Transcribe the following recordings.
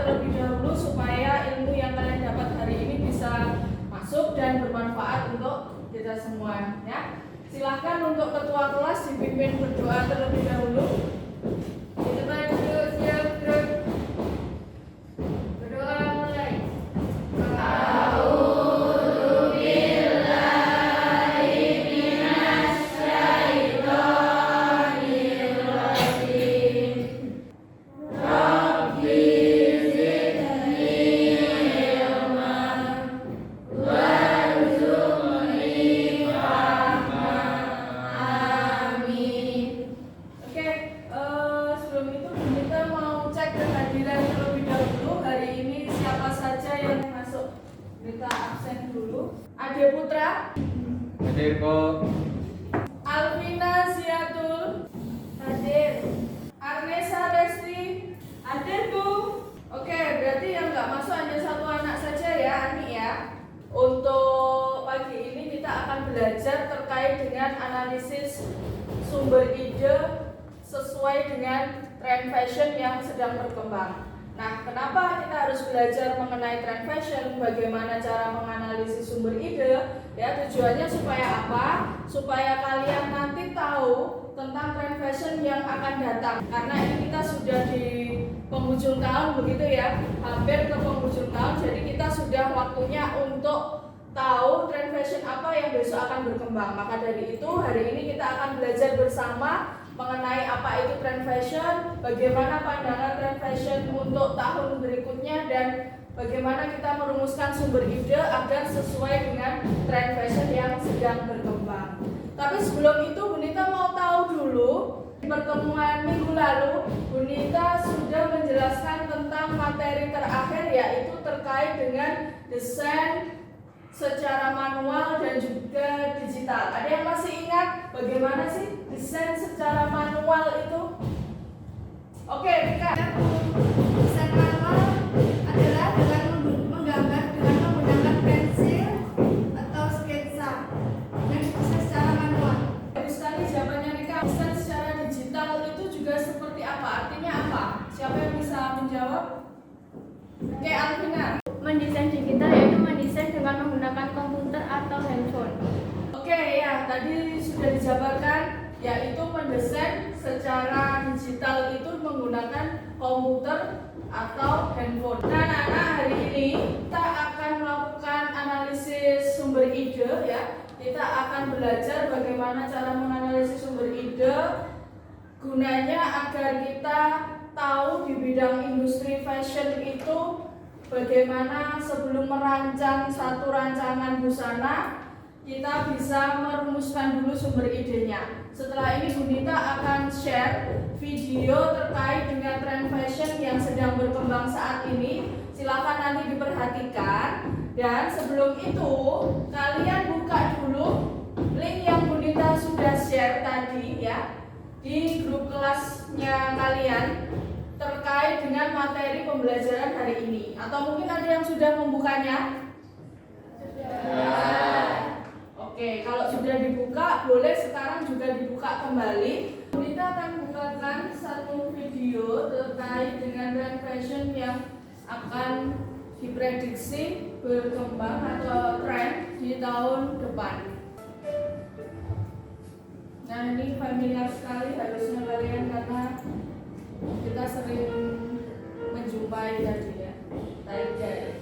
terlebih dahulu supaya ilmu yang kalian dapat hari ini bisa masuk dan bermanfaat untuk kita semua ya. Silahkan untuk ketua kelas dipimpin berdoa terlebih dahulu. Kita duduk siap gerak. Berdoa mulai. Ade Putra, hadir kok. Alvina Ziatul, hadir. Arnesa Resti, hadir Bu. Oke, berarti yang nggak masuk hanya satu anak saja ya, Ani ya. Untuk pagi ini kita akan belajar terkait dengan analisis sumber ide sesuai dengan tren fashion yang sedang berkembang. Nah, kenapa kita harus belajar mengenai tren fashion? Bagaimana cara menganalisis sumber ide? Ya, tujuannya supaya apa? Supaya kalian nanti tahu tentang tren fashion yang akan datang. Karena ini kita sudah di penghujung tahun begitu ya, hampir ke penghujung tahun. Jadi kita sudah waktunya untuk tahu tren fashion apa yang besok akan berkembang. Maka dari itu hari ini kita akan belajar bersama mengenai apa itu tren fashion, bagaimana pandangan tren fashion untuk tahun berikutnya, dan bagaimana kita merumuskan sumber ide agar sesuai dengan tren fashion yang sedang berkembang. Tapi sebelum itu Bunita mau tahu dulu, di pertemuan minggu lalu Bunita sudah menjelaskan tentang materi terakhir, yaitu terkait dengan desain secara manual dan juga digital. Ada yang masih ingat bagaimana sih desain secara manual itu? Oke, Rika. Desain manual adalah dengan menggambar dengan menggunakan pensil atau sketsa dan bisa secara manual. Bagus sekali jawabannya Rika. Desain secara digital itu juga seperti apa? Artinya apa? Siapa yang bisa menjawab? Oke, Alvina. Mendesain digital yaitu mendesain dengan menggunakan komputer atau handphone. Oke ya, tadi sudah dijabarkan, yaitu mendesain secara digital itu menggunakan komputer atau handphone. Nah, anak-anak, hari ini kita akan melakukan analisis sumber ide ya. Kita akan belajar bagaimana cara menganalisis sumber ide, gunanya agar kita tahu di bidang industri fashion itu bagaimana sebelum merancang satu rancangan busana kita bisa merumuskan dulu sumber idenya. Setelah ini Bunita akan share video terkait dengan tren fashion yang sedang berkembang saat ini. Silakan nanti diperhatikan. Dan sebelum itu kalian buka dulu link yang Bunita sudah share tadi ya di grup kelasnya kalian terkait dengan materi pembelajaran hari ini. Atau mungkin ada yang sudah membukanya? Sudah. Oke, kalau sudah dibuka, boleh sekarang juga dibuka kembali. Kita akan bukakan satu video terkait dengan tren fashion yang akan diprediksi berkembang atau tren di tahun depan. Nah, ini familiar sekali harusnya kalian karena kita sering menjumpai tadi ya, tie-dye.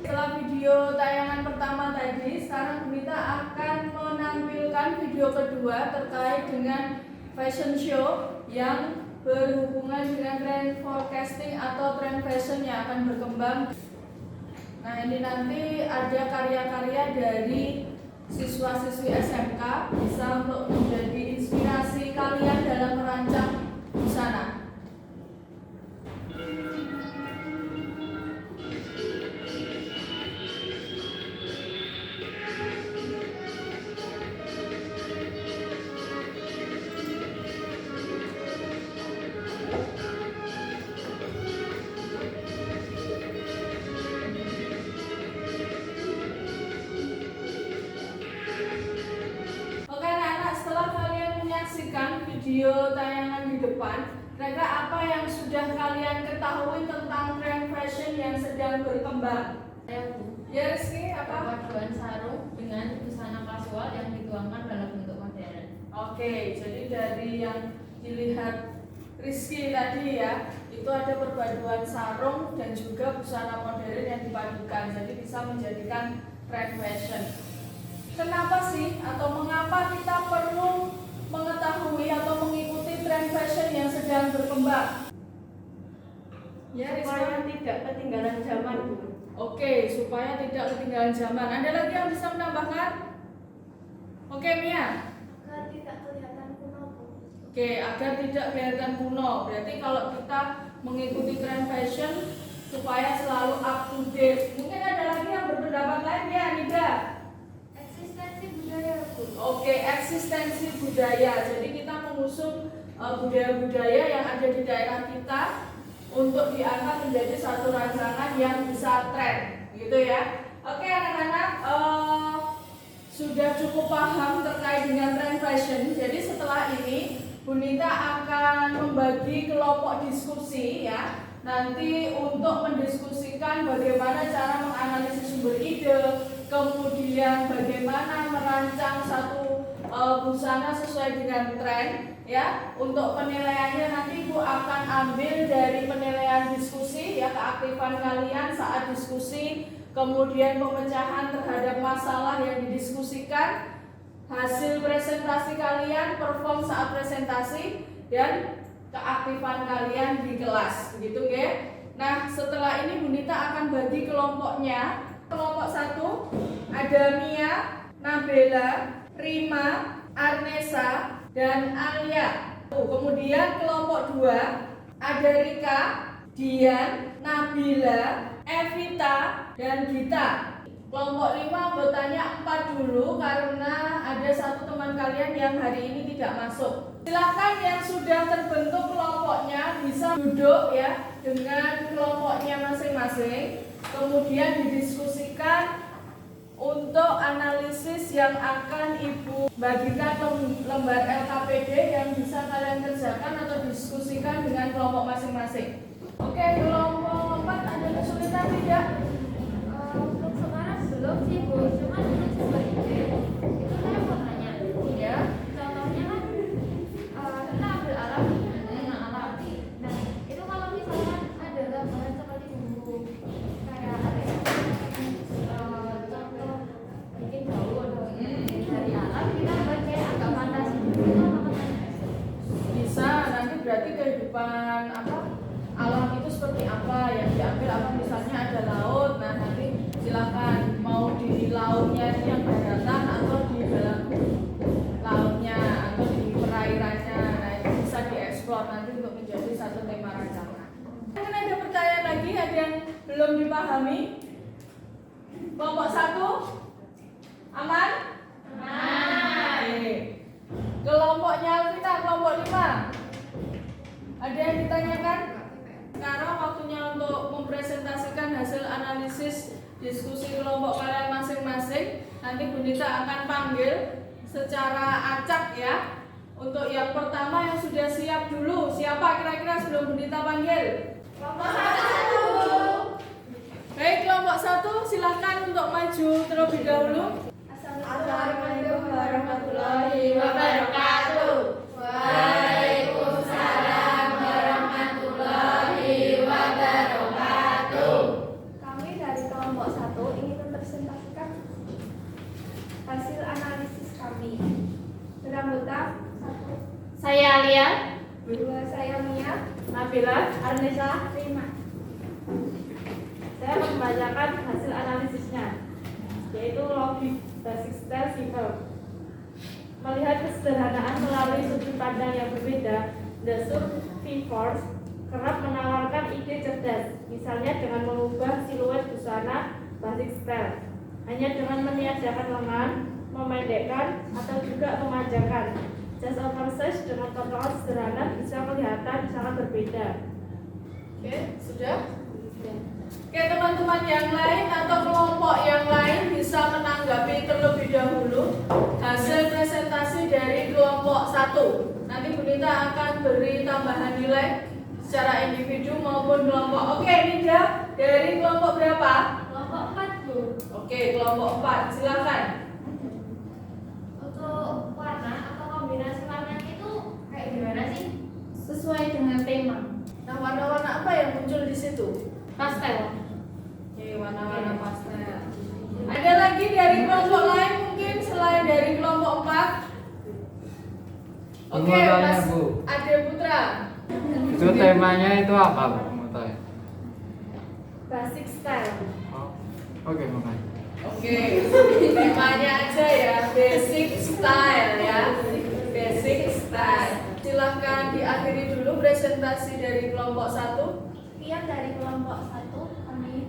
Setelah video tayangan pertama tadi, sekarang kita akan menampilkan video kedua terkait dengan fashion show yang berhubungan dengan trend forecasting atau trend fashion yang akan berkembang. Nah, ini nanti ada karya-karya dari siswa-siswi SMK bisa untuk menjadi inspirasi kalian dalam merancang busana. video tayangan di depan, kira-kira apa yang sudah kalian ketahui tentang tren fashion yang sedang berkembang? Ya Rizky, apa? Perpaduan sarung dengan busana kasual yang dituangkan dalam bentuk modern. Oke, jadi dari yang dilihat Rizky tadi ya, itu ada perpaduan sarung dan juga busana modern yang dipadukan, jadi bisa menjadikan tren fashion. Kenapa sih atau mengapa kita perlu mengetahui atau mengikuti tren fashion yang sedang berkembang? Ya, Supaya Rizky. tidak ketinggalan zaman, Bu. Oke, supaya tidak ketinggalan zaman. Ada lagi yang bisa menambahkan? Oke, Mia. Agar tidak kelihatan kuno, Bu. Oke, agar tidak kelihatan kuno. Berarti kalau kita mengikuti tren fashion supaya selalu up to date. Mungkin ada lagi yang berpendapat lain ya, Nida? Eksistensi budaya, Bu. Oke, eksistensi budaya. Jadi kita mengusung budaya-budaya yang ada di daerah kita untuk diangkat menjadi satu rancangan yang bisa tren, gitu ya. Oke, anak-anak, sudah cukup paham terkait dengan tren fashion. Jadi setelah ini Bu Nita akan membagi kelompok diskusi ya, nanti untuk mendiskusikan bagaimana cara menganalisis sumber ide, kemudian bagaimana merancang satu busana sesuai dengan tren ya. Untuk penilaiannya nanti Ibu akan ambil dari penilaian diskusi ya, keaktifan kalian saat diskusi, kemudian pemecahan terhadap masalah yang didiskusikan, hasil presentasi kalian, perform saat presentasi, dan keaktifan kalian di kelas, begitu ya. Nah, setelah ini Bu Nita akan bagi kelompoknya. Kelompok 1 ada Mia, Nabila, Rima, Arnesa, dan Alia. Kemudian kelompok 2 ada Rika, Dian, Nabila, Evita, dan Gita. Kelompok 5 anggotanya 4 dulu karena ada satu teman kalian yang hari ini tidak masuk. Silakan yang sudah terbentuk kelompoknya bisa duduk ya dengan kelompoknya masing-masing. Kemudian didiskusikan untuk analisis yang akan Ibu bagikan lembar LKPD yang bisa kalian kerjakan atau diskusikan dengan kelompok masing-masing. Oke, kelompok 4 ada kesulitan tidak? Untuk sekarang belum sih, Bu. Cuma untuk sumber ide itu saya mau tanya. Ya. Contohnya kan kita ambil alat, alat. Nah, itu kalau misalkan ada gambaran seperti bumbu kayak apa ya? Contoh bikin daun dari alat kita buat kayak agak fantasi. Itu apa? Bisa, nanti berarti kehidupan apa alam itu seperti apa yang diambil, apa misalnya ada laut, nah nanti silakan mau di lautnya ini yang daratan atau di dalam lautnya atau di perairannya, nah itu bisa dieksplor nanti untuk menjadi satu tema rancangan. Mungkin ada pertanyaan lagi, ada yang belum dipahami? Kelompok 1 aman? Oke. Kelompoknya Alvita, kelompok 5 ada yang ditanyakan? Sekarang waktunya untuk mempresentasikan hasil analisis diskusi kelompok kalian masing-masing. Nanti Bu Nita akan panggil secara acak ya. Untuk yang pertama yang sudah siap dulu, siapa kira-kira sebelum Bu Nita panggil? Kelompok 1. Baik, kelompok 1 silakan untuk maju terlebih dahulu. Assalamualaikum warahmatullahi wabarakatuh. Waalaikumsalam warahmatullahi wabarakatuh. Kami dari kelompok 1 ingin mempresentasikan hasil analisis kami. Beranggota 1. Saya Alia. 2 saya Mia. Nabila, Arnesa. Rima. Saya akan membacakan hasil analisisnya, yaitu logik basic style simple. Melihat kesederhanaan melalui sudut pandang yang berbeda, The Survivors kerap menawarkan ide cerdas, misalnya dengan mengubah siluet busana basic style, hanya dengan meniadakan lengan, memendekkan, atau juga memanjangkan. Just oversize dengan potongan sederhana bisa kelihatan sangat berbeda. oke, sudah? Oke, teman-teman yang lain atau kelompok yang lain bisa menanggapi terlebih dahulu hasil presentasi dari kelompok 1. 1. Nanti Bu Nita akan beri tambahan nilai secara individu maupun kelompok. Oke, Nida dari kelompok berapa? Kelompok 4, Bu. Oke, kelompok 4. Silakan. Untuk warna atau kombinasi warnanya itu kayak gimana sih? Sesuai dengan tema. Nah, warna-warna apa yang muncul di situ? Pastel. Oke, warna-warna pastel. Ada lagi dari kelompok lain mungkin selain dari kelompok 4? Oke, Mau tanya, Mas Bu. Ade Putra. Itu temanya itu apa, Bu? Mau tanya. Basic style. Oh, oke, makasih. Oke, temanya aja ya, basic style ya, basic style. Silahkan diakhiri dulu presentasi dari kelompok 1. Sekian dari kelompok 1, kami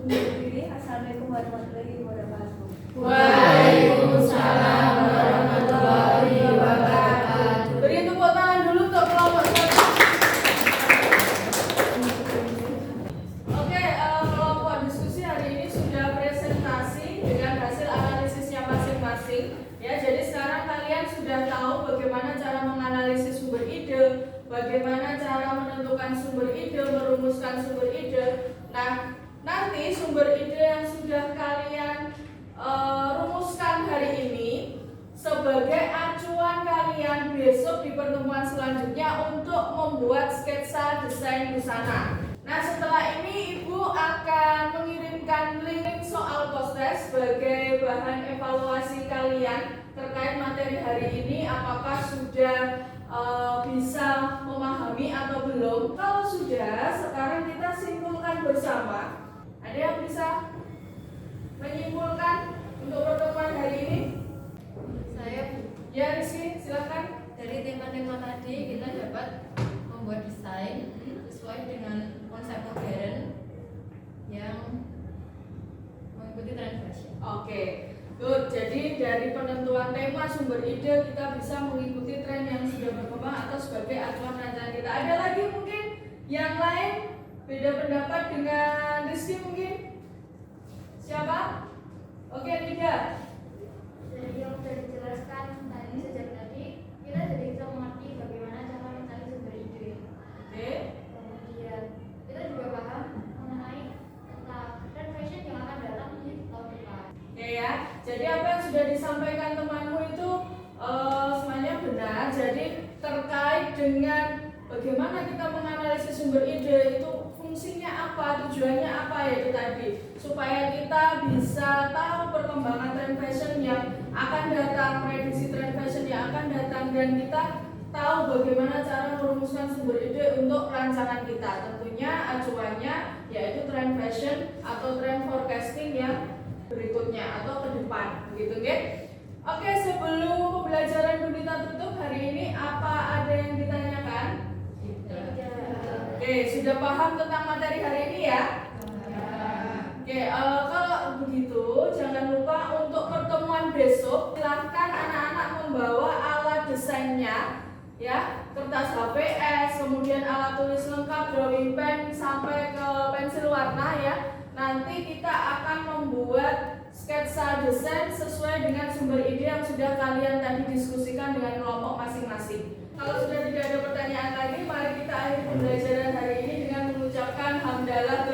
undur diri. Assalamualaikum warahmatullahi wabarakatuh. Waalaikumsalam warahmatullahi wabarakatuh. Beri tepuk tangan dulu untuk kelompok 1. Oke, kelompok diskusi hari ini sudah presentasi dengan hasil analisisnya masing-masing. Ya, jadi sekarang kalian sudah tahu bagaimana cara menganalisis sumber ide, bagaimana cara menentukan sumber ide, merumuskan sumber ide. Nah, nanti sumber ide yang sudah kalian rumuskan hari ini sebagai acuan kalian besok di pertemuan selanjutnya untuk membuat sketsa desain busana. Nah, setelah ini Ibu akan mengirimkan link soal post-test sebagai bahan evaluasi kalian terkait materi hari ini, apakah sudah bisa memahami atau belum. Kalau sudah, sekarang kita simpulkan bersama. Ada yang bisa menyimpulkan untuk pertemuan hari ini? Saya Ya, Rizky, silakan. dari tema-tema tadi kita dapat membuat desain sesuai dengan konsep modern yang mengikuti tren fashion. Oke, good. Jadi dari penentuan tema sumber ide kita bisa mengikuti tren yang sudah berkembang atau sebagai acuan rancangan kita. Ada lagi mungkin yang lain beda pendapat dengan Rizky mungkin? Siapa? Oke, Nida. Dari yang sudah dijelaskan tadi sejak tadi, kita jadi bisa mengerti bagaimana cara mencari sumber ide. Oke. Kemudian kita juga paham mengenai tentang tren fashion yang akan datang di tahun depan. Oke ya. Jadi apa yang sudah disampaikan temanmu itu semuanya benar. Jadi terkait dengan bagaimana kita menganalisis sumber ide itu fungsinya apa, tujuannya apa, yaitu tadi supaya kita bisa tahu perkembangan tren fashion yang akan datang, prediksi tren fashion yang akan datang, dan kita tahu bagaimana cara merumuskan sumber ide untuk rancangan kita. Tentunya acuannya yaitu tren fashion atau tren forecasting yang berikutnya atau ke depan, begitu nggih? Oke, sebelum pembelajaran kita tutup hari ini, apa ada yang ditanyakan? Oke, sudah paham tentang materi hari ini ya? Oke, kalau begitu jangan lupa untuk pertemuan besok silahkan anak-anak membawa alat desainnya, ya, kertas HVS, kemudian alat tulis lengkap, drawing pen sampai ke pensil warna ya. Nanti kita akan membuat sketsa desain sesuai dengan sumber ide yang sudah kalian tadi diskusikan dengan kelompok masing-masing. Kalau sudah tidak ada pertanyaan lagi, mari kita akhiri pembelajaran hari ini dengan mengucapkan hamdalah